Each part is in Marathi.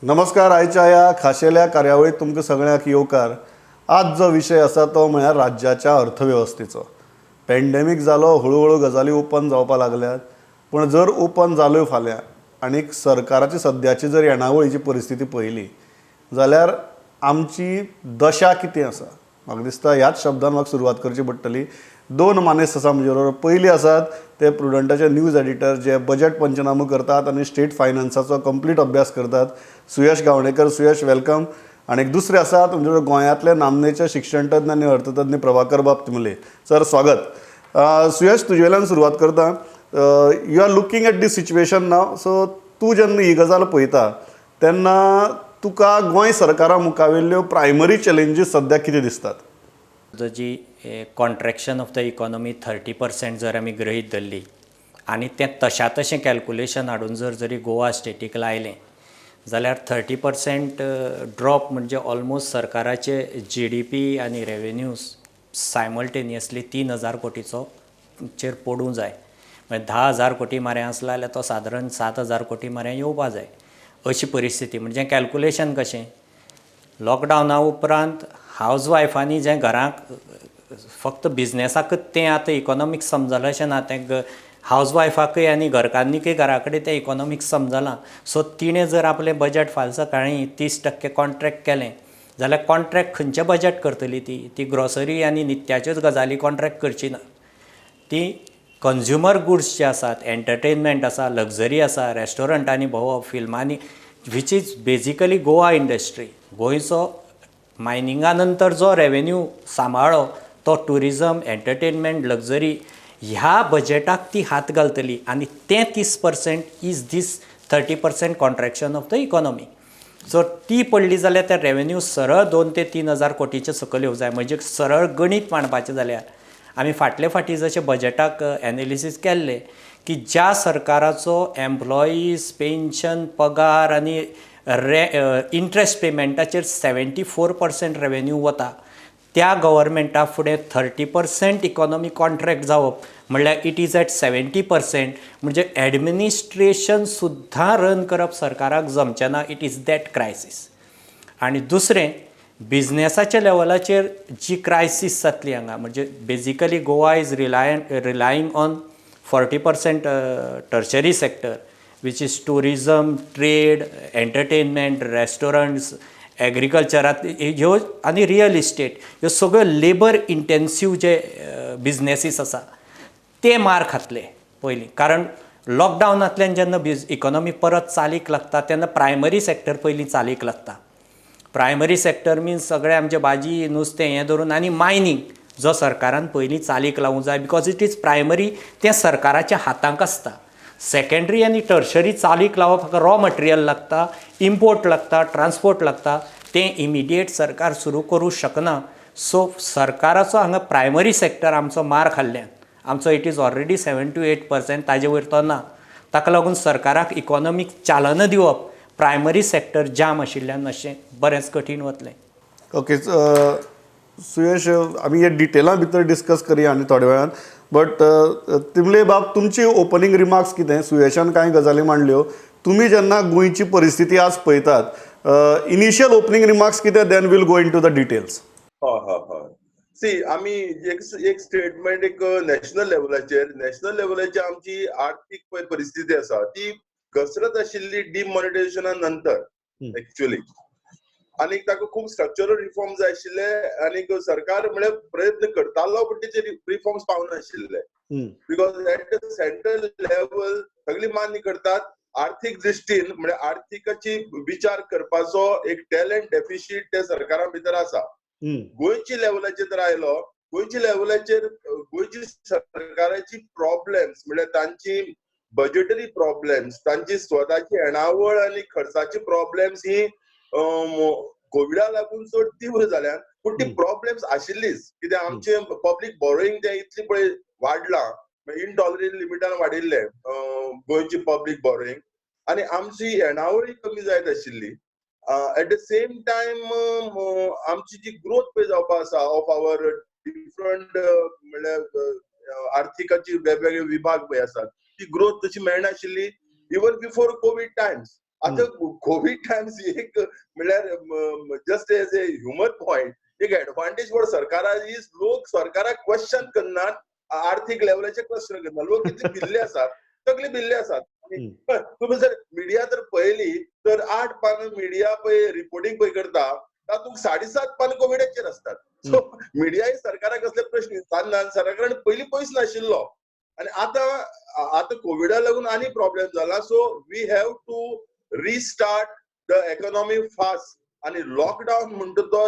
नमस्कार. आयच्या ह्या खाशेल्या कार्यावळीत तुमकां सगळ्यांक येवकार. आज जो विशय आसा तो म्हळ्यार राज्याच्या अर्थवेवस्थेचो. पॅन्डेमीक जालो, हळूहळू गजाली ओपन जावपाक लागल्यात. पण जर ओपन जाल्यो फाल्यां आनीक सरकाराची सद्याची जर येणावळीची परिस्थिती पळयली जाल्यार आमची दशा कितें आसा म्हाका दिसता ह्याच शब्दान म्हाका सुरवात करची पडटली. दोन मानेस्त आसा म्हजे बरोबर. पयलीं आसात ते प्रुडंटाचे न्यूज एडिटर जे बजेट पंचनामो करतात आनी स्टेट फायनान्साचो कंप्लीट अभ्यास करतात, सुयश गावणेकर. सुयश, वेलकम. आनी एक दुसरे आसात तुमचे बरोबर गोंयांतले नामनेचे शिक्षणतज्ञ आनी अर्थतज्ञ प्रभाकर बाब तिमले. सर, स्वागत. सुयश, तुजे वयल्यान सुरवात करता. You are looking at this situation now. So तूं जेन्ना ही गजाल पळयता तेन्ना तुका गोंय सरकारा मुखावेल्ल्यो प्रायमरी चॅलेंजीस सद्या कितें दिसतात? जी कॉन्ट्रॅक्शन ऑफ द इकॉनॉमी 30% जर आमी गृहीत धरली आनी तें तशा तशें कॅल्कुलेशन हाडून जरी गोवा स्टेटीक लायलें जाल्यार 30% ड्रॉप म्हणजे ऑलमोस्ट सरकाराचे GDP आनी रेवेन्यूज सायमल्टेनियसली 3,000 कोटीचो चेर पडूं जाय. म्हणजे 10,000 कोटी मारे आसला जाल्यार तो सादारण 7,000 कोटी मारे येवपा जाय अशी परिस्थिती. म्हणजे कॅल्कुलेशन कशें, लॉकडावना उपरांत हावज वायफांनी जें घराक फक्त बिजनेसाकच तें आतां इकॉनॉमिक्स समजलें अशें ना. तें हावज वायफाकय आनी घरकान्नीकय घरा कडेन तें इकॉनॉमिक्स समजलां. सो तिणें जर आपलें बजेट फाल्यां सकाळीं 30% कॉन्ट्रॅक्ट केलें जाल्यार कॉन्ट्रॅक्ट खंयचें बजेट करतली ती ग्रॉसरी आनी नित्याच्योच गजाली कॉन्ट्रॅक्ट करची ना. ती कंज्युमर गुड्स जे आसात, एंटरटेनमेंट आसा, लग्जरी आसा, रेस्टॉरंटांनी भोंवप, फिल्मांनी, which is basically Goa industry. गोंयचो मायनिंगा नंतर जो रेवेन्यू सांबाळ्ळो तो टुरिजम, एंटरटेनमेंट, लग्जरी ह्या बजेटाक ती हात घालतली. आनी तें 30% is this 30% contraction of the economy. जर ती पडली जाल्यार ते रेवेन्यू सरळ 2,000 ते 3,000 कोटीचे सकयल येवं जाय. म्हणजे सरळ गणीत मांडपाचें जाल्यार आमी फाटले फाटी जशे बजेटाक एनालिसीस केल्ले की ज्या सरकाराचो एम्प्लॉईज, पेन्शन, पगार आनी इंट्रस्ट पेमेंटाचेर 74% रेवेन्यू वता त्या गव्हर्मेंटा फुडें 30% इकॉनॉमी कॉन्ट्रॅक्ट जावप म्हणल्यार इट इज एट 70%. म्हणजे एडमिनिस्ट्रेशन सुद्दां रन करप सरकाराक जमचें ना. It is that crisis. आनी दुसरें, बिजनेसाच्या लेवलाचेर जी क्रायसीस जातली हांगा, म्हणजे basically Goa is relying on 40% tertiary sector which is tourism, trade, entertainment, restaurants, एग्रीकल्चरांत ह्यो आनी रियल इस्टेट ह्यो सगळ्यो लेबर इंटेन्सीव जे बिजनेसीस आसा ते मार खातले पयलीं. कारण लॉकडावनांतल्यान जेन्ना इकॉनॉमी परत चालीक लागता तेन्ना प्रायमरी सेक्टर पयलीं चालीक लागता. प्रायमरी सेक्टर मिन्स सगळें आमचें भाजी, नुस्तें हें धरून आनी मायनींग जो सरकारान पयलीं चालीक लावूंक जाय. बिकॉज इट इज प्रायमरी, तें सरकाराच्या हातांत आसता. सेकंडरी आनी टर्शरी चालीक लावप हाका रॉ मटेरियल लागता, इम्पोर्ट लागता, ट्रान्सपोर्ट लागता. तें इमिडिएट सरकार सुरू करूं शकना. सो सरकाराचो हांगा प्रायमरी सेक्टर आमचो मार खाल्ल्यान आमचो इट इज ऑलरेडी 7 to 8%, ताजे वयर तो ना. ताका लागून सरकाराक इकॉनॉमीक चालना दिवप प्रायमरी सेक्टर जाम आशिल्ल्यान मातशें बरेंच कठीण वतलें. ओके. सुयश, आमी हे डिटेला भितर डिस्कस करया आनी थोड्या वेळान. बट तिमले बाब, तुमची ओपनिंग रिमार्क्स कितें? सुयशान कांय गजाली मांडल्यो. तुमी जेन्ना गोंयची परिस्थिती आज पळयतात, इनिशियल ओपनिंग रिमार्क्स कितें? Then we'll go into the details. हय हय हय. सी, आमी एक स्टेटमेंट एक नॅशनल लेवलाचेर आमची आर्थीक परिस्थिती आसा ती घसरत आशिल्ली डिमॉनिटायझेशना नंतर एक्चुअली. आनी ताका खूब स्ट्रक्चरल रिफॉर्म जाय आशिल्ले आनी सरकार म्हळ्यार प्रयत्न करतालो पण तेचे रिफॉर्म्स पावनाशिल्ले. Because at the central level सगळी मान्य करतात आर्थीक दृश्टीन म्हणजे आर्थीकाची विचार करपाचो एक टॅलंट डेफिसीट त्या सरकारा भितर आसा. गोंयच्या लेवलाचेर जर आयलो, गोंयच्या लेवलाचेर गोंयची सरकाराची प्रॉब्लेम्स म्हळ्यार तांची बजेटरी प्रॉब्लेम्स, तांची स्वताची येणावळ आनी खर्चाची प्रॉब्लेम्स ही कोविडा लागून चड तीव्र जाल्यात. पूण ती प्रॉब्लेम्स आशिल्लीच. कित्याक आमचे पब्लीक बॉरोईंग तें इतलें पळय वाडलां, इनटॉलरेबल लिमिटान वाडिल्लें गोंयची पब्लीक बॉरोईंग, आनी आमची येणावळी कमी जायत आशिल्ली. एट द सेम टायम आमची जी ग्रोथ पळय जावपा आसा ऑफ आवर डिफरंट म्हणल्यार आर्थीकाची वेगवेगळे विभाग पळय आसात ती ग्रोथ तशी मेळनाशिल्ली इवन बिफोर कोविड टायम्स. आता कोविड टायम्स एक म्हणल्यार just as a humour point एक एडवांटेज वर सरकाराक इज लोक सरकाराक क्वेश्चन करनात, आर्थीक लेवलाचे क्वेश्चन करनात, लोक कितले भिल्ले आसात, सगळे भिल्ले आसात. तुम्ही जर मिडिया जर पळयली तर 8 पान मिडिया पळय रिपोर्टिंग पळय करता तातूंत 7.5 पान कोविडाचेर असतात. सो मिडियाय सरकाराक असले प्रश्न विचारनात, सरकारान पयलीं पयस नाशिल्लो आणि आता कोविडाक लागून आनी प्रॉब्लेम जाला. So we have to restart the economy fast आणि लॉकडाऊन म्हणटा तो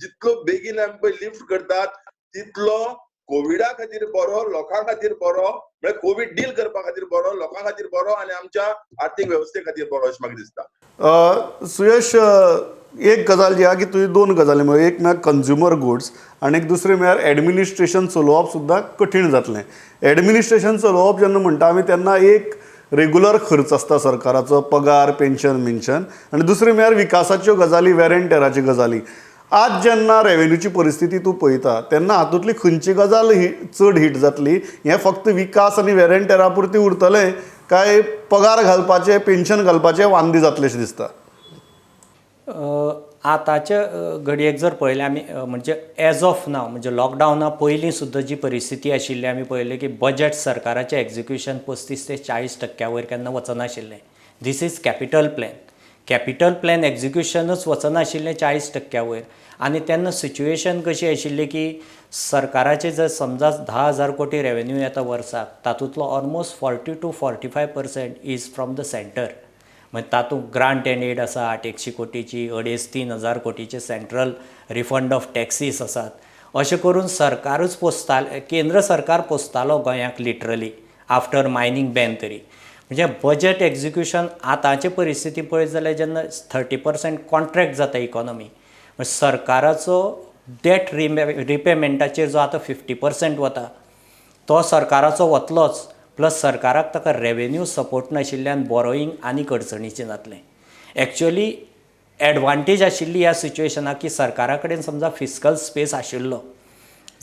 जितलो बेगीन आमी पळय लिफ्ट करतात तितलो कोविडा खातीर बरो, लोकां खातीर बरो, म्हणजे कोविड डील करपा खातीर बरो, लोकां खातीर बरो आणि आमच्या आर्थीक वेवस्थे खातीर बरो अशें म्हाका दिसता. सुयश, एक गजाल जी आहा की तुवें 2 गजाली म्हळ्यार एक म्हळ्यार कंज्युमर गुड्स आणि एक दुसरें म्हळ्यार एडमिनिस्ट्रेशन चलोवप सुद्दां कठीण जातलें. एडमिनिस्ट्रेशन चलोवप जेन्ना म्हणटा आमी तेन्ना एक रेगुलर खर्च आसता सरकाराचो, पगार, पेन्शन मिन्शन, आनी दुसरें म्हळ्यार विकासाच्यो गजाली, वेरेंटेराच्यो गजाली. आज जेन्ना रेव्हेन्यूची परिस्थिती तूं पळयता तेन्ना हातूंतली खंयची गजाल चड हिट जातली? हें फक्त विकास आनी वेरेंटेरा पुरती उरतलें काय पगार घालपाचें, पेन्शन घालपाचें वांदे जातलें अशें दिसता? आतांच्या घडयेक जर पळयलें आमी म्हणजे एज ऑफ नाव म्हणजे लॉकडावना पयलीं सुद्दां जी परिस्थिती आशिल्ली आमी पळयलें की बजेट सरकाराचें एग्जिक्युशन 35 ते 40% वयर केन्ना वचनाशिल्लें. This is capital plan. Capital plan एग्जिक्युशनूच वचनाशिल्लें 40% वयर. आनी तेन्ना सिच्युएशन कशी आशिल्ली की सरकाराचे जर समजा 10,000 कोटी रेवेन्यू येता वर्साक तातूंतलो almost 40 to 45% is from the centre. म्हणजे तातूंत ग्रांट एंड एड आसा 800 कोटीची, 2,500-3,000 कोटीचे सेंट्रल रिफंड ऑफ टॅक्सीस आसात. अशें करून सरकारूच पोसतालें, केंद्र सरकार पोसतालो गोंयाक लिटरली आफ्टर मायनींग बॅन तरी. म्हणजे बजेट एग्जिक्युशन आतांचे परिस्थिती पळयत जाल्यार जेन्ना 30% कॉन्ट्रॅक्ट जाता इकॉनॉमी, सरकाराचो डेट रिपेमेंटाचेर जो आतां 50% वता तो सरकाराचो वतलोच. प्लस सरकाराक ताका रेवेन्यू सपोर्ट नाशिल्ल्यान बॉरोईंग आनी अडचणीचें जातलें. एक्चुअली एडवांटेज आशिल्ली ह्या सिच्युएशनाक की सरकारा कडेन समजा फिस्कल स्पेस आशिल्लो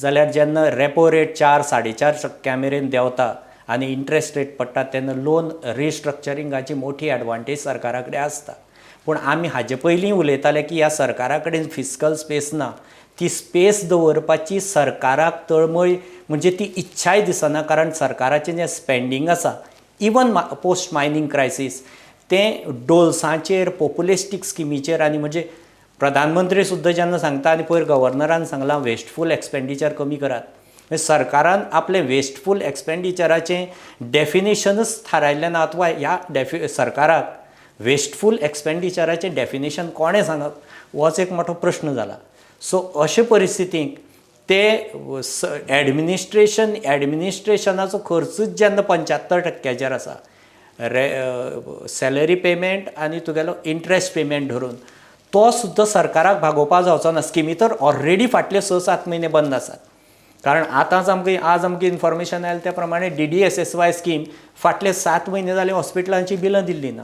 जाल्यार जेन्ना रेपो रेट 4-4.5% मेरेन देंवता आनी इंट्रस्ट रेट पडटा तेन्ना लोन रिस्ट्रक्चरिंगाची मोठी एडवांटेज सरकारा कडेन आसता. पूण आमी हाजे पयलीं उलयताले की ह्या सरकारा कडेन फिस्कल स्पेस ना. ती स्पेस दवरपाची सरकाराक तळमळ म्हणजे ती इच्छाय दिसना, कारण सरकाराचें जें स्पेंडींग आसा इवन पोस्ट मायनींग क्रायसीस तें डोल्सांचेर, पॉप्युलिस्टीक स्किमीचेर आनी म्हणजे प्रधानमंत्री सुद्दां जेन्ना सांगता आनी पयर गव्हर्नरान सांगलां वेस्टफूल एक्सपेंडिचर कमी करात. म्हणजे सरकारान आपलें वेस्टफूल एक्सपेंडिचराचें डेफिनेशनच थारायल्लें ना. अथवा ह्या सरकाराक वेस्टफूल एक्सपेंडिचराचें डेफिनेशन कोणें सांगप होच एक मोठो प्रश्न जाला. सो अशे परिस्थितीक ते एडमिनिस्ट्रेशनाचो खर्चूच जेन्ना 75%चेर आसा, सॅलरी पेमेंट आनी तुगेलो इंट्रस्ट पेमेंट धरून, तो सुद्दां सरकाराक भागोवपा जावचो ना. स्किमी तर ऑलरेडी फाटले 6-7 म्हयने बंद आसात. कारण आतांच आज आमकां इन्फॉर्मेशन आयलें त्या प्रमाणे DDSSY स्कीम फाटले 7 म्हयने जाले हॉस्पिटलांची बिलां दिल्ली ना.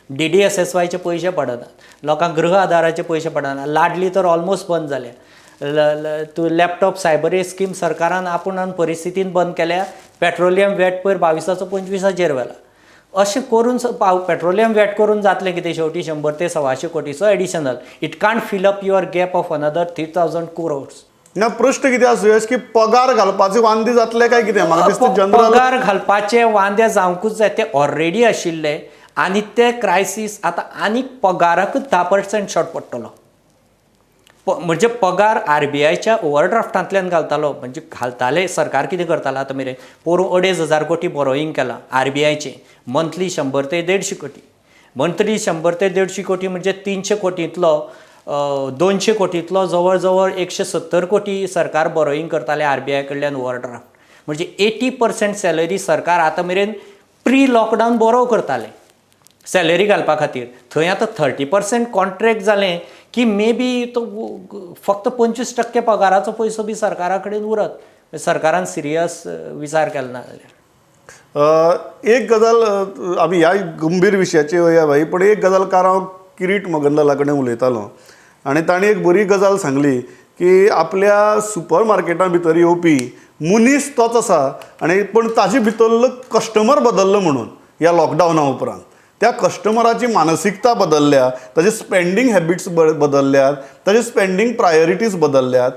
DDSSYचे पयशे पडनात, लोकांक गृह आदाराचे पयशे पडना, लाडली तर ऑलमोस्ट बंद जाले. तूं लॅपटॉप सायबर स्कीम सरकारान आपुणान परिस्थितीन बंद केल्या. पेट्रोलियम वॅट पयर 22 ते 25 व्हेला. अशें करून पेट्रोलियम वॅट करून जातलें कितें शेवटी 100 ते 125 कोटीचो additional. It can't fill up your gap of another 3,000 crores. ना प्रश्न कितें आसा सुयश की पगार घालपाचे वांदे जातले काय कितें? म्हाका दिसता जनरल पगार घालपाचे वांदे जावंकूच जाय. ते ऑलरेडी आशिल्ले आनी ते क्रायसीस आतां आनीक पगाराकूच 10% शॉर्ट पडटलो. म्हणजे पगार RBIच्या ओव्हरड्राफ्टांतल्यान घालतालो. म्हणजे घालताले सरकार कितें करतालो आतां मेरेन पोरू 2,500 कोटी बॉरोईंग केलां RBIचें मंथली 100 ते 150 कोटी. मंथली 100 ते 150 कोटी म्हणजे 300 कोटींतलो 200 कोटींतलो जवळ जवळ 170 कोटी सरकार बॉरोईंग करताले RBI कडल्यान ओव्हरड्राफ्ट. म्हणजे 80% सॅलरी सरकार आतां मेरेन प्री लॉकडावन बॉरो करताले सॅलरी घालपा खातीर. थंय आतां 30% कॉन्ट्रॅक्ट जालें की मे बी तो फक्त 25% पगाराचो पयसो बी सरकारा कडेन उरत. सरकारान सिरियस विचार केलो ना जाल्यार. एक गजाल आमी ह्या गंभीर विशयाचेर वया भाई, पण एक गजाल कारण हांव किरीट मगनलाला कडेन उलयतालो आनी ताणें एक बरी गजाल सांगली की आपल्या सुपर मार्केटां भितर येवपी मनीस तोच आसा आनी पण ताजे भितरलो कस्टमर बदल्लो म्हणून ह्या लॉकडावना उपरांत. त्या कस्टमराची मानसिकता बदलल्या, ताजे स्पेंडींग हॅबिट्स बदलल्यात, ताजे स्पेंडींग प्रायोरिटीज बदलल्यात.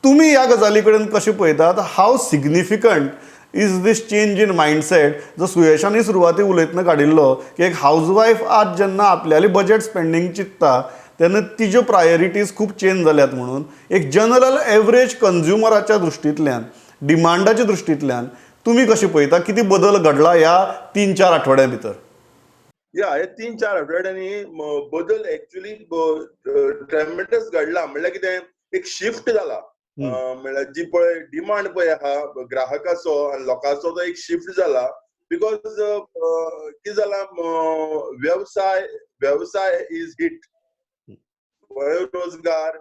तुम्ही ह्या गजाली कडेन कशें पळयतात? How significant is this change in mindset जो सुयेशांनी सुरवाती उलयतना काडिल्लो की एक हाऊसवायफ आज जेन्ना आपल्याली बजेट स्पेंडींग चिंतता तेन्ना तिज्यो प्रायोरिटीज खूब चेंज जाल्यात म्हणून एक जनरल एवरेज कंज्युमराच्या दृश्टींतल्यान डिमांडाच्या दृश्टींतल्यान तुम्ही कशें पळयता? किती बदल घडला ह्या 3-4 आठवड्यां भितर? हे 3-4 आठवड्यांनी बदल एक्चुअली ट्रेमेंडस घडला. म्हणल्यार कितें एक शिफ्ट जाला. म्हणल्यार जी पळय डिमांड पळय आहा ग्राहकाचो आनी लोकांचो तो एक शिफ्ट जाला. बिकॉज कितें जाला व्यवसाय इज हिट. रोजगार,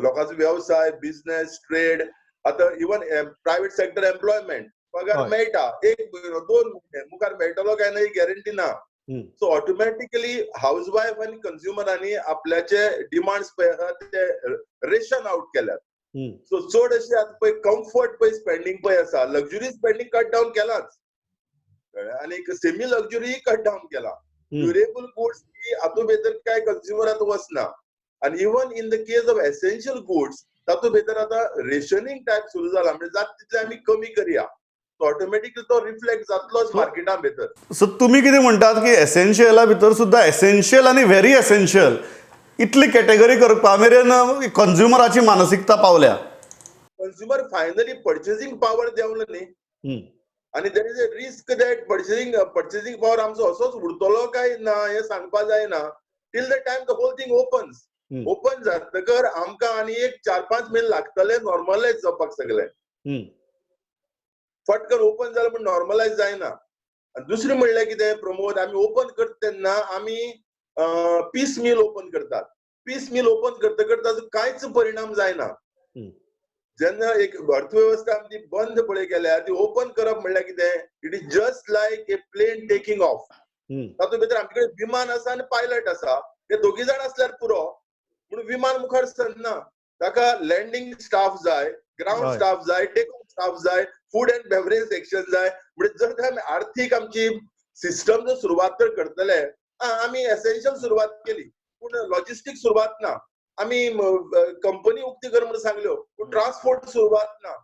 लोकांचो व्यवसाय, बिझनेस, ट्रेड, आता इवन प्रायव्हेट सेक्टर एम्प्लॉयमेंट पगार मेळटा. 1-2 म्हयने मुखार मेळटलो काय ना ही गॅरंटी ना. सो ऑटोमॅटिकली हाऊसवायफ आणि कंझ्युमरांनी आपल्याचे डिमांड्स पळय आहा ते रेशन आउट केल्यात. सो चड अशी आतां पळय कम्फर्ट पळय स्पेंडींग पळय आसा, लक्झरी स्पेंडींग कट डाऊन केलाच आणि सेमी लक्झरी कट डाऊन केला. ड्युरेबल गुड्स हातूंत भितर काय कंझ्युमरांत वचना. आणि even in the case of essential goods तातूंत भितर आतां रेशनिंग टायप सुरू जाला. म्हणजे जाता तितले आमी कमी करया. ऑटोमॅटिकली तो रिफ्लेक्ट जातलोच मार्केटा भितर. सो तुम्ही कितें म्हणटात की एसेन्शियला भितर सुद्दां एसेन्शियल आनी व्हेरी एसेन्शियल इतली कॅटेगरी करपा मेरेन कंझ्युमराची मानसिकता पावल्या. कंझ्युमर फायनली पर्चेसिंग पॉवर देंवलो न्ही. आणि there is a risk that purchasing power आमचो असोच उरतलो काय ना हे सांगपाक जायना. Till the time the whole thing opens. Open जातकर आमकां आनी एक 4-5 म्हयने लागतले नॉर्मलायज जावपाक सगळें. फटकन ओपन जालें पूण नॉर्मलायज जायना. आनी दुसरें म्हणल्यार कितें प्रमोद, आमी ओपन करता तेन्ना आमी पीस मील ओपन करतात. पीस मील ओपन करतकर ताजो कांयच परिणाम जायना. जेन्ना एक अर्थवेवस्था आमची बंद पळय केल्या ती ओपन करप म्हणल्यार कितें, it is just like a plane taking off. तातूंत भितर आमचे कडेन विमान आसा आनी पायलट आसा. हे दोगी जाण आसल्यार पुरो. म्हणून विमान मुखार सरना. ताका लँडिंग स्टाफ जाय, ग्राउंड स्टाफ जाय, टेक ऑफ स्टाफ जाय, फूड अँड बेवरेज सेक्शन जाय. म्हणजे जर आमी आर्थीक आमची सिस्टम जर सुरवात तर करतले, आमी एसेन्शियल सुरवात केली पूण लॉजिस्टिक सुरवात ना. आमी कंपनी उक्ती कर म्हणून सांगल्यो पूण ट्रान्सपोर्ट सुरवात ना.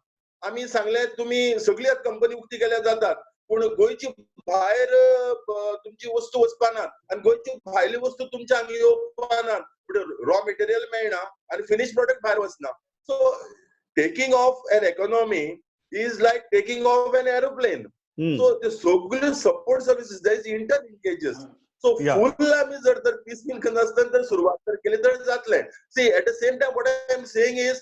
आमी सांगले तुम्ही सगळी कंपनी उक्ती केल्या जातात पूण गोंयची भायर तुमची वस्तू वचपाना आनी गोंयची भायली वस्तू तुमच्या हांगा येवपाना. रॉ मटेरियल मेळना आनी फिनिश प्रोडक्ट भायर वचना. So taking off an economy is like taking off an aeroplane. So ते सगळ्यो support services there is interlinkages. So full आमी जर तर पीस मील नासतना जर सुरवात तर केली तर जातलें. See at the same time what I am saying is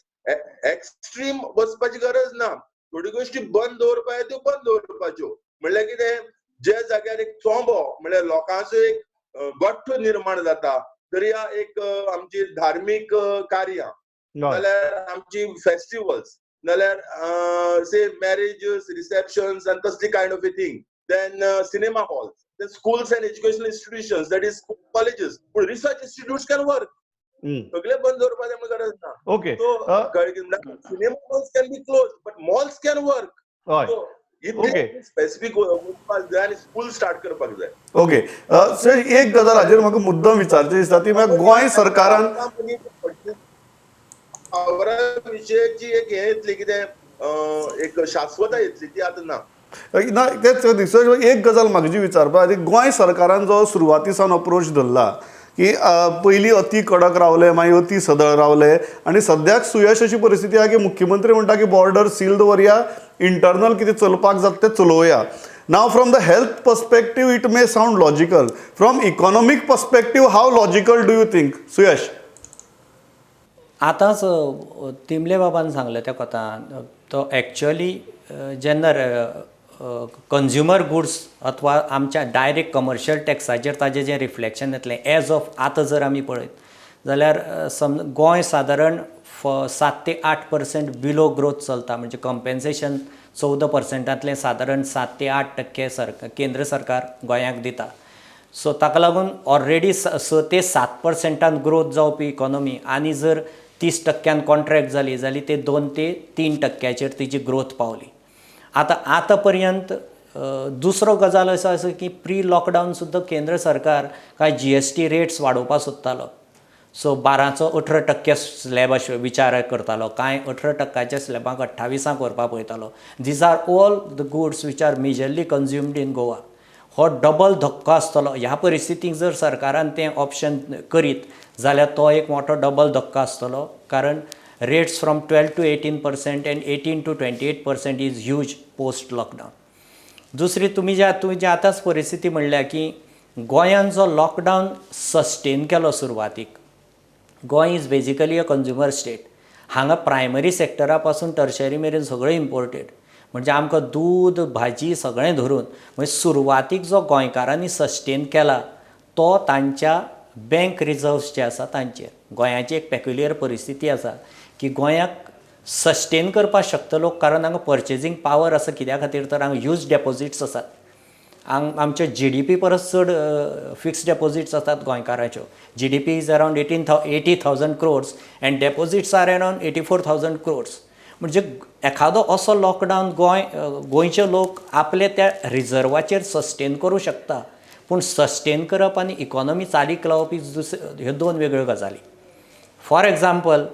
extreme वचपाची गरज ना. थोड्यो गोष्टी बंद दवरपाक त्यो बंद दवरपाच्यो. म्हणल्यार कितें, जे जाग्यार एक चोंबो म्हणल्यार लोकांचो एक गठ्ठ निर्माण जाता, दर्या एक आमची धार्मीक कार्यां नाल्यार आमची फेस्टिवल्स नाल्यार से मॅरेजेस, रिसेप्शन्स आनी तसली kind of a thing. Then cinema halls, then schools and educational institutions, that is colleges, but research institutes can work. सगळे बंद दवरपाचे म्हणून गरज ना. Okay. Cinema halls can be close but malls can work. Okay. Specific वचपाक जाय आनी स्कूल स्टार्ट करपाक जाय. ओके सर, एक गजाल हाजेर म्हाका मुद्दम विचारचें दिसता ती म्हळ्यार गोंय सरकारान विशयाची एक हे येतली कितें एक शाश्वता येतली ती आतां ना. ना तेच दिसता. एक गजाल म्हाका जी विचारपाक गोंय सरकारान जो सुरवाती सावन अप्रोच धरला की पयलीं अती कडक रावले, मागीर अती सदळ रावले आनी सद्याक सुयश अशी परिस्थिती आहा की मुख्यमंत्री म्हणटा की बॉर्डर सील दवरया, इंटरनल कितें चलपाक जाता तें चलोवया. Now from the health perspective it may sound logical. From economic perspective how logical do you think Suyash? आतांच तिमले बाबान सांगले त्या कोतान तो एक्चुअली जेन्ना कंज्युमर गुड्स अथवा आमच्या डायरेक्ट कमर्शियल टॅक्साचेर ताजें जें रिफ्लेक्शन येतलें एज ऑफ आतां जर आमी पळयत जाल्यार गोंय सादारण 7 ते 8% बिलो ग्रोथ चलता. म्हणजे कंपेन्सेशन 14%तलें सादारण 7 ते 8% केंद्र सरकार गोंयाक दिता. सो ताका लागून ऑलरेडी 6 ते 7% ग्रोथ जावपी इकॉनॉमी आनी जर 30% कॉन्ट्रॅक्ट जाली जाल्यार ते 2 ते 3% तिची ग्रोथ पावली. आतां पर्यंत दुसरो गजाल असो आसा की प्री लॉकडावन सुद्दां केंद्र सरकार कांय GST रेट्स वाडोवपाक सोदतालो. सो 12चो 18% स्लॅब विचार करतालो, कांय 18%च्या स्लॅबाक 28 व्हरपाक पळयतालो. These are all the goods which are majorly consumed in Goa. हो डबल धक्को आसतलो. ह्या परिस्थितीक जर सरकारान तें ऑप्शन करीत जाल्यार तो एक मोठो डबल धक्को आसतलो, कारण rates from 12 to 18% end 18 to 28% is huge post lockdown. दुसरी तुम्ही जे आतांच परिस्थिती म्हणल्या की गोंयान जो लॉकडावन सस्टेन केलो सुरवातीक, Goa is basically a consumer state. हांगा प्रायमरी सेक्टरा पासून टर्शरी मेरेन सगळें इम्पोर्टेड. म्हणजे आमकां दूद भाजी सगळें धरून म्हणजे सुरवातीक जो गोंयकारांनी सस्टेन केला तो तांच्या बँक रिजर्व्स जे आसा तांचेर. गोंयाची एक पेक्युलियर परिस्थिती आसा की गोंयाक सस्टेन करपाक शकतलो, कारण हांगा पर्चेसींग पावर आसा. कित्या खातीर तर हांगा ह्यूज डेपॉझिट्स आसात. आमचे GDP परस चड फिक्स्ड डेपॉझिट्स आसात गोंयकाराच्यो. GDP is around 80,000 crores and deposits are around 84,000 crores. म्हणजे एखादो असो लॉकडावन गोंयचे लोक आपले त्या रिजर्वाचेर सस्टेन करूं शकता. पूण सस्टेन करप आनी इकॉनॉमी चालीक लावप ह्यो दोन वेगळ्यो गजाली. फॉर एग्जाम्पल,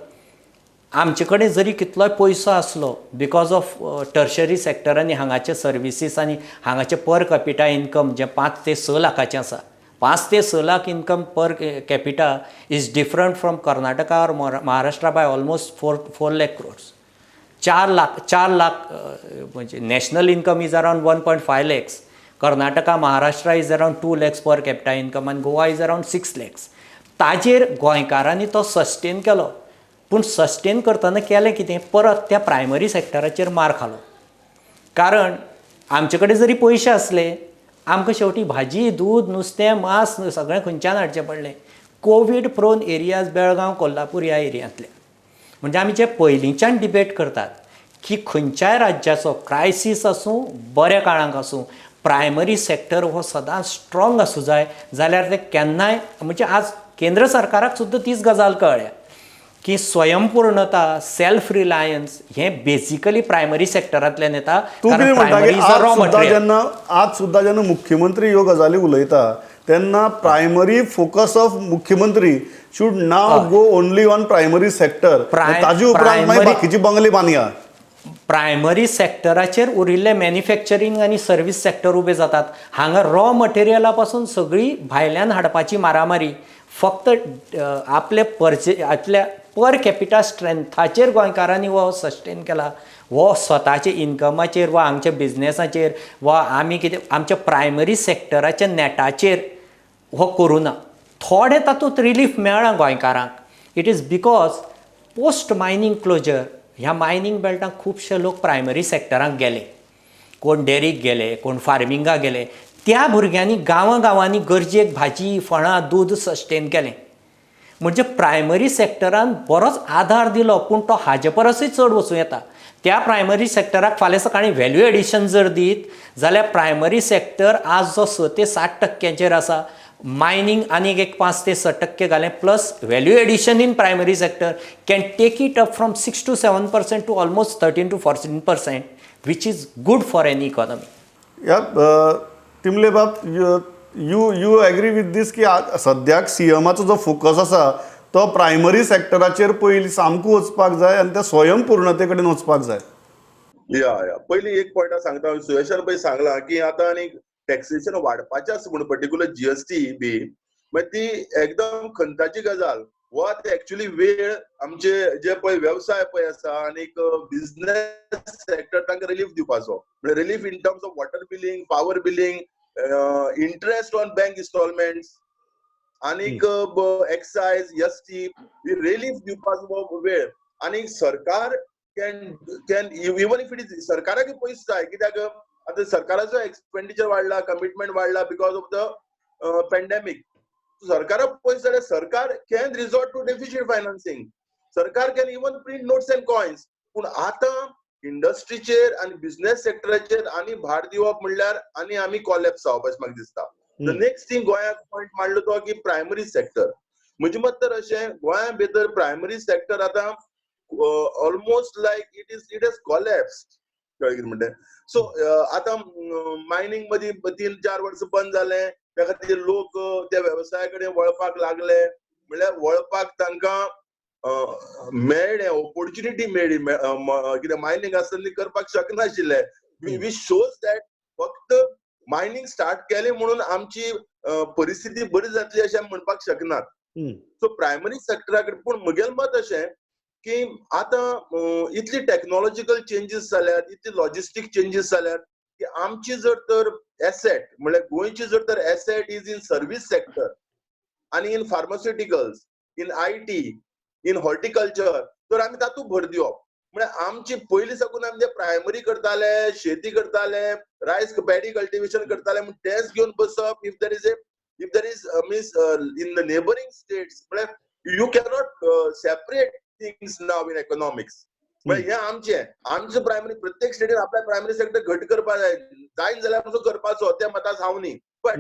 आमचे कडेन जरी कितलोय पयसो आसलो, बिकॉज ऑफ टर्शरी सेक्टर आनी हांगाचे सर्विसीस आनी हांगाचे पर कॅपिटा इन्कम जे 5 ते 6 लाखाचें आसा. 5 ते 6 lakh income per capita is different from Karnataka और Maharashtra by almost 4 lakh crores. 4 lakh म्हणजे national income is around 1.5 lakhs. Karnataka Maharashtra is around 2 lakhs per capita income आनी गोवा इज अरावंड 6 lakhs. ताजेर गोंयकारांनी तो सस्टेन केलो. पूण सस्टेन करतना केलें कितें, परत त्या प्रायमरी सेक्टराचेर मार खालो. कारण आमचे कडेन जरी पयशे आसले, आमकां शेवटी भाजी दूद नुस्तें मांस सगळें खंयच्यान हाडचें पडलें. COVID prone areas Belgaum Kolhapur ह्या एरियांतले. म्हणजे आमी जे पयलींच्यान डिबेट करतात की खंयच्याय राज्याचो क्रायसीस आसूं बऱ्या काळाक आसूं, प्रायमरी सेक्टर हो सदांच स्ट्रॉंग आसूं जाय. जाल्यार ते केन्नाय, म्हणजे आज केंद्र सरकाराक सुद्दां तीच गजाल कळ्ळ्या की स्वयंपूर्णता, सेल्फ रिलायन्स हे बेसिकली प्रायमरी सेक्टरांतल्यान येता. तूं कितें म्हणटा की आज सुद्दां जेन्ना मुख्यमंत्री ह्यो गजाली उलयता तेन्ना प्रायमरी फोकस ऑफ मुख्यमंत्री should now go only on primary sector. ताजे उपरांत मागीर बाकीची बंगले बांदया. प्रायमरी सेक्टराचेर उरिल्ले मॅन्युफॅक्चरींग आनी सर्वीस सेक्टर उबे जातात. हांगा रॉ मटेरियला पासून सगळी भायल्यान हाडपाची मारामारी फक्त आपल्या पर कॅपिटा स्ट्रेंथाचेर गोंयकारांनी हो सस्टेन केला. हो स्वताचे इन्कमाचेर वा हांगच्या बिझनेसाचेर वा आमी कितें आमच्या प्रायमरी सेक्टराच्या नेटाचेर हो करूं ना. थोडे तातूंत रिलीफ मेळ्ळा गोंयकारांक. It is because post mining closure ह्या मायनींग बेल्टांत खुबशे लोक प्रायमरी सेक्टरांक गेले. कोण डेरीक गेले, कोण फार्मिंगाक गेले. त्या भुरग्यांनी गांवांनी गरजेक भाजी फळां दूद सस्टेन केलें. म्हणजे प्रायमरी सेक्टरान बरोच आधार दिलो, पूण तो हाजे परसय चड वचूं येता. त्या प्रायमरी सेक्टराक फाल्यां सकाळीं व्हॅल्यू एडिशन जर दीत जाल्यार प्रायमरी सेक्टर आज जो 6 ते 7% आसा, मायनींग आनीक एक 5 ते 6% घालें plus value addition in primary sector can take it up from 6 to 7% to almost 13 to 14%, which is good for any economy. तिमले बाब, यू एग्री विथ दीस की सद्याक सीएमाचो जो फोकस आसा तो प्रायमरी सेक्टराचेर पयलीं सामको वचपाक जाय आनी त्या स्वयंपूर्णते कडेन वचपाक जाय. या पयलीं एक पॉयंट सांगता. सुयेशान पळय सांगलां की आतां आनी टॅक्सेशन वाडपाचें आसा म्हणून पर्टिक्युलर GST बी, मागीर ती एकदम खंताची गजाल. हो आतां एक्चुअली वेळ आमचे जे पळय वेवसाय पळय आसा आनीक बिझनेस सेक्टर तांकां रिलीफ दिवपाचो. म्हणजे relief in terms of water billing, power billing, interest on bank instalments आनीक एक्सायज, ST रिलीफ दिवपाचो वेळ. आनी सरकार can even if it is सरकाराक पयस जाय, कित्याक आतां सरकाराचो एक्सपेंडिचर वाडला, कमिटमेंट वाडला बिकॉज ऑफ द पॅन्डेमिक. सरकाराक पयस जाल्यार सरकार can resort to deficit financing. सरकार can even print notes and coins. पूण आतां इंडस्ट्रीचेर आनी बिझनेस सेक्टराचेर आनी भार दिवप म्हणल्यार आनी आमी कॉलॅप्स जावप अशें म्हाका दिसता. द नेक्स्ट थिंग गोंयाक पॉयंट मांडलो तो की प्रायमरी सेक्टर. म्हजे मत तर अशें, गोंया भितर प्रायमरी सेक्टर आतां almost like it is collapse. कळ्ळें कितें म्हणटा सो आतां मायनिंग मदीं 3-4 वर्सां बंद जालें त्या खातीर लोक त्या वेवसाया कडेन वळपाक लागले म्हणल्यार वळपाक तांकां मेळ्ळें ऑपॉर्च्युनिटी मेळ्ळी कितें मायनिंग आसतना करपाक शकनाशिल्ले वी शोज दॅट फक्त मायनिंग स्टार्ट केलें म्हणून आमची परिस्थिती बरी जातली अशें आमी म्हणपाक शकनात सो प्रायमरी सेक्टरा कडेन पूण म्हगेलें मत अशें की आतां इतली टेक्नॉलॉजिकल चेंजीस जाल्यात इतली लॉजिस्टीक चेंजीस जाल्यात की आमची जर तर एसेट म्हळ्यार गोंयची जर तर asset is in service sector आनी in pharmaceuticals in IT in horticulture तर आमी तातूंत भर दिवप म्हळ्यार आमची पयलीं साकून आमी जे प्रायमरी करताले शेती करताले रायस पॅडी कल्टिवेशन करताले म्हण तेच घेवन बसप if there is means in the neighbouring states म्हळ्यार you cannot separate things now in economics म्हळ्यार हें आमचें प्रायमरी प्रत्येक स्टेटीन आपल्या प्रायमरी सेक्टर घट करपाक जाय जायत जाल्यार असो करपाचो त्या मतान हांव न्ही बट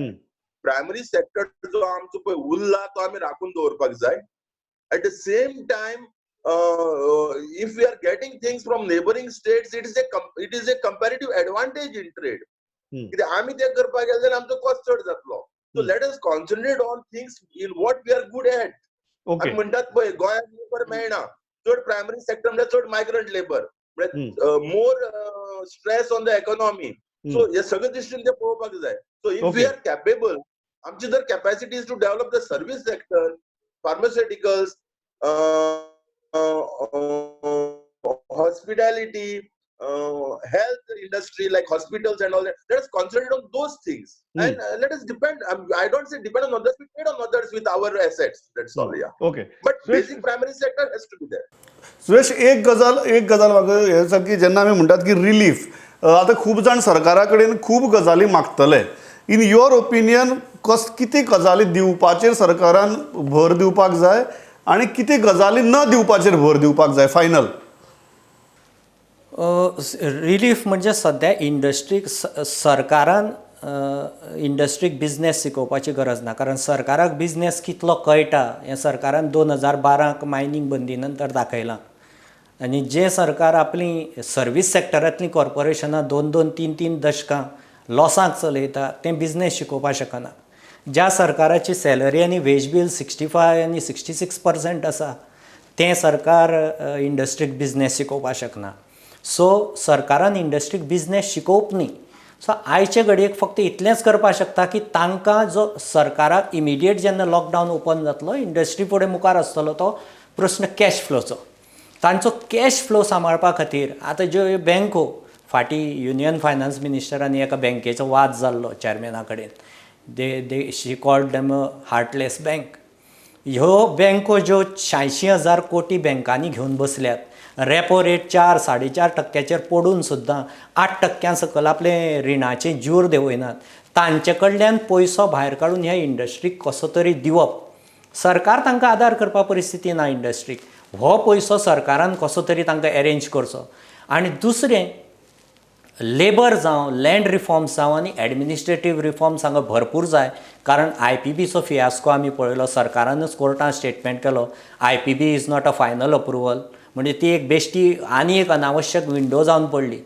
प्रायमरी सेक्टर जो आमचो पळय उरला तो आमी राखून दवरपाक जाय at the same time if we are getting things from neighboring states it is a comparative advantage in trade कित्याक आमी ते करपाक गेले जाल्यार आमचो कॉस्ट चड जातलो so let us concentrate on things in what we are good at आमी म्हणटात पळय गोंयांत लेबर मेळना चड प्रायमरी सेक्टर म्हणल्यार चड मायग्रंट लेबर म्हळ्यार more stress on the economy so हे सगळे दृश्टीन ते पळोवपाक जाय so if we are capable आमची जर capacity is to develop the service sector pharmaceuticals, hospitality, health industry like hospitals and all that. Let us concentrate on those things and let us depend. I don't say depend on others. We depend on others with our assets. That's all. Yeah. Okay. But basic primary sector has to be there. Suresh एक गजाल म्हाका हे सारकी जेन्ना आमी म्हणटात की रिलीफ आतां खूब जाण सरकारा कडेन खूब गजाली मागतले इन युअर ओपिनियन किती गजाली दिवपाचेर सरकारान भर दिवपाक जाय आनी किती गजाली न दिवपाचेर भर दिवपाक जाय फायनल रिलीफ म्हणजे सध्या इंडस्ट्रीक सरकारान इंडस्ट्रीक बिझनेस शिकोवपाची गरज ना कारण सरकाराक बिझनेस कितलो कळटा हें सरकारान 2012 मायनिंग बंदी नंतर दाखयलां आनी जे सरकार आपली सर्वीस सेक्टरांतलीं कॉर्पोरेशनां 2-3 दशकां लॉसाक चलयता तें बिझनेस शिकोवपाक शकना ज्या सरकाराची सॅलरी आनी वेज बील 65 आनी 66% आसा तें सरकार इंडस्ट्रीक बिझनेस शिकोवपाक शकना सो सरकारान इंडस्ट्रीक बिझनेस शिकोवप न्ही सो आयचे घडयेक फक्त इतलेंच करपाक शकता की तांकां जो सरकाराक इमिडिएट जेन्ना लॉकडावन ओपन जातलो इंडस्ट्री फुडें मुखार आसतलो तो प्रश्न कॅश फ्लोचो तांचो कॅश फ्लो सांबाळपा खातीर आतां ज्यो बँको फाटीं युनियन फायनान्स मिनिस्टरांनी एका बँकेचो वाद जाल्लो चॅरमॅना कडेन दे शी कॉल्ड देम हार्टलेस बँक ह्यो बँको ज्यो 86,000 कोटी बँकांनी घेवन बसल्यात रेपो रेट 4-4.5% पडून सुद्दां 8% सकल आपले रिणाचें जूर देंवयनात तांचे कडल्यान पयसो भायर काडून ह्या इंडस्ट्रीक कसो तरी दिवप सरकार तांकां आदार करपा परिस्थिती ना इंडस्ट्रीक हो पयसो सरकारान कसो तरी तांकां अरेंज करचो आनी दुसरें लेबर जावं लँड रिफॉर्म्स जावं आनी एडमिनिस्ट्रेटीव रिफॉर्म्स हांगा भरपूर जाय कारण IPBचो फियास्को आमी पळयलो सरकारानच कोर्टान स्टेटमेंट केलो IPB is not a final approval म्हणजे ती एक बेश्टी आनी एक अनावश्यक विंडो जावन पडली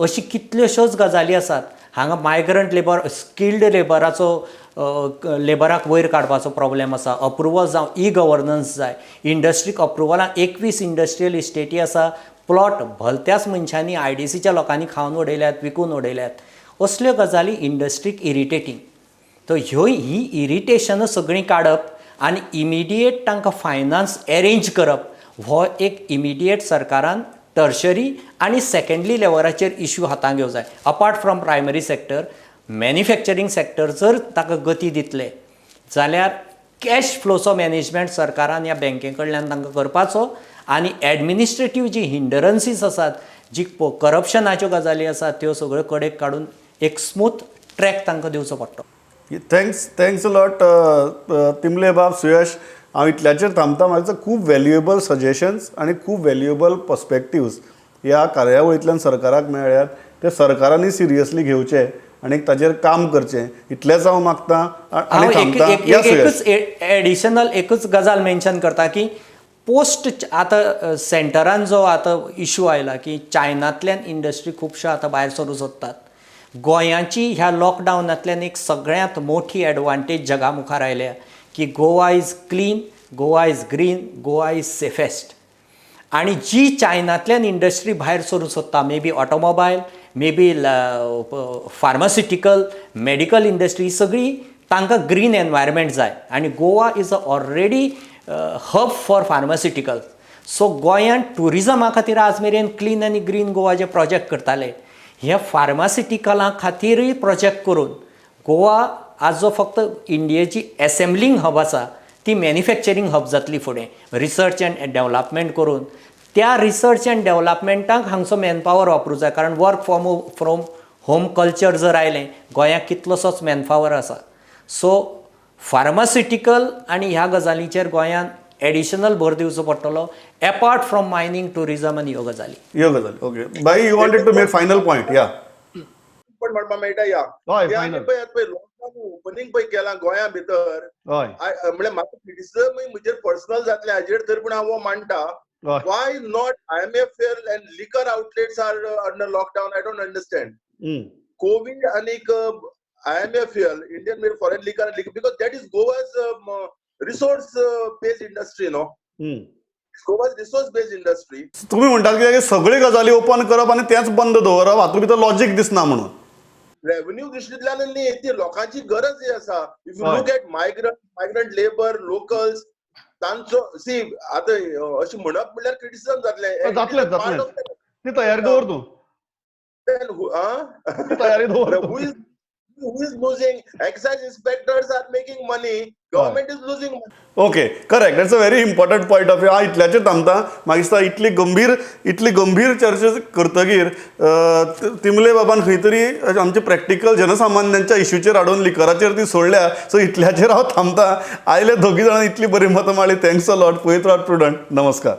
अशी कितल्योश्योच गजाली आसात हांगा मायग्रंट लेबर स्किल्ड लेबराक वयर काडपाचो प्रॉब्लेम आसा अप्रुवल जावं गव्हर्नन्स जाय इंडस्ट्रीक अप्रुवलाक 21 इंडस्ट्रियल इस्टेटी आसा प्लॉट भलत्याच मनशांनी IDCच्या लोकांनी खावन उडयल्यात विकून उडयल्यात असल्यो गजाली इंडस्ट्रीक इरिटेटींग तो ही इरिटेशनां सगळीं काडप आनी इमिडिएट तांकां फायनान्स अरेंज करप हो एक इमिडिएट सरकारान टर्शरी आनी सेकंडरी लेवलाचेर इश्यू हातांत घेवंक जाय apart from primary sector manufacturing sector जर ताका गती दितले जाल्यार कॅश फ्लोचो मॅनेजमेंट सरकारान ह्या बँके कडल्यान तांकां करपाचो आनी एडमिनिस्ट्रेटीव जी हिंडरन्सीस आसात जी करप्शनाच्यो गजाली आसात त्यो सगळ्यो कडेक काडून एक स्मूथ ट्रॅक तांकां दिवचो पडटलो थँक्स लॉट तिमले बाब सुयश हांव इतल्याचेर थांबता म्हाका खूब व्हॅल्युएबल सजेशन्स आनी खूब व्हॅल्युएबल पर्स्पेक्टिव्स ह्या कार्यावळींतल्यान सरकाराक मेळ्ळ्यात ते सरकारांनी सिरियसली घेवचे आनी ताचेर काम करचें इतलेंच हांव मागतां आनी थांबतां एकूच एडिशनल एकूच गजाल मेन्शन करता की पोस्ट आतां सेंटरान जो आतां इशू आयला की चायनांतल्यान इंडस्ट्री खुबश्यो आतां भायर सरूं सोदतात. गोंयाची ह्या लॉकडावनांतल्यान एक सगळ्यांत मोठी एडवांटेज जगा मुखार आयल्या की Goa is clean, Goa is green, Goa is safest. आणि जी चायनांतल्यान इंडस्ट्री भायर सरूं सोदता, may be automobile, may be pharmaceutical, medical industry, सगळी तांकां ग्रीन एनवायरमेंट जाय. आणि Goa is already hub for pharmaceutical. So गोंयांत टुरिजमा खातीर आज मेरेन क्लीन आनी ग्रीन गोवा जे प्रोजेक्ट करताले, हे फार्मास्युटिकलां खातीरय प्रोजेक्ट करून गोवा आज जो फक्त इंडियेची एसेंब्लिंग हब आसा ती मॅन्युफॅक्चरींग हब जातली फुडें. रिसर्च एंड डेव्हलपमेंट करून त्या रिसर्च एंड डेव्हलपमेंटाक हांगचो मॅनपावर वापरूं जाय. कारण वर्क फ्रॉम होम कल्चर जर आयलें, गोंयांत कितलोसोच मॅनपावर आसा. सो फार्मास्युटिकल आनी ह्या गजालींचेर गोंयांत एडिशनल भर दिवचो पडटलो, एपार्ट फ्रॉम मायनींग, टुरिजम आनी ह्यो गजाली. ओके बाई, you wanted to make final point. या पण म्हणपाक मेळटा या हय, ते final. आमी पळय आतां लॉकडावन ओपनिंग पळय केलां गोंया भितर. हय म्हणजे म्हाका क्रिटिसिजम म्हजेर पर्सनल जातलें हाजेर, तरी पूण हांव मांडटा. हय. Why not IMFL and liquor outlets are under lockdown? I don't understand. COVID and IMFL, Indian Made Foreign Liquor, because that is Goa's resource based industry, no? It's Goa's resource based industry. तुम्ही म्हणटात की सगळी गजाली ओपन करप आणि तेच बंद दवरप, हातूंत भितर लॉजिक दिसना म्हणून. रेव्हेन्यू दृश्टींतल्यान न्ही, ती लोकांची गरज ही आसा. इफ यू हय. Look at migrant labour, locals, तांचो सी आतां अशें म्हणप म्हणल्यार क्रिटिसिजम जातलें. ती तयारी दवर तूं, ती तयारी दवर तूं. who is losing? Excise inspectors are making money, government is losing money. Okay, correct. That's a very important point of view. हांव इतल्याचेर थांबता. म्हाका दिसता इतली गंभीर चर्चा करतकीर तिमले बाबान खंय तरी आमचे प्रॅक्टिकल जनसामान्यांच्या इश्यूचेर हाडून लिकराचेर ती सोडल्या. सो इतल्याचेर हांव थांबता. आयले दोगी जाणां इतली बरी मतां मारली. Thanks a lot. पळयत रावत प्रुडंट. नमस्कार.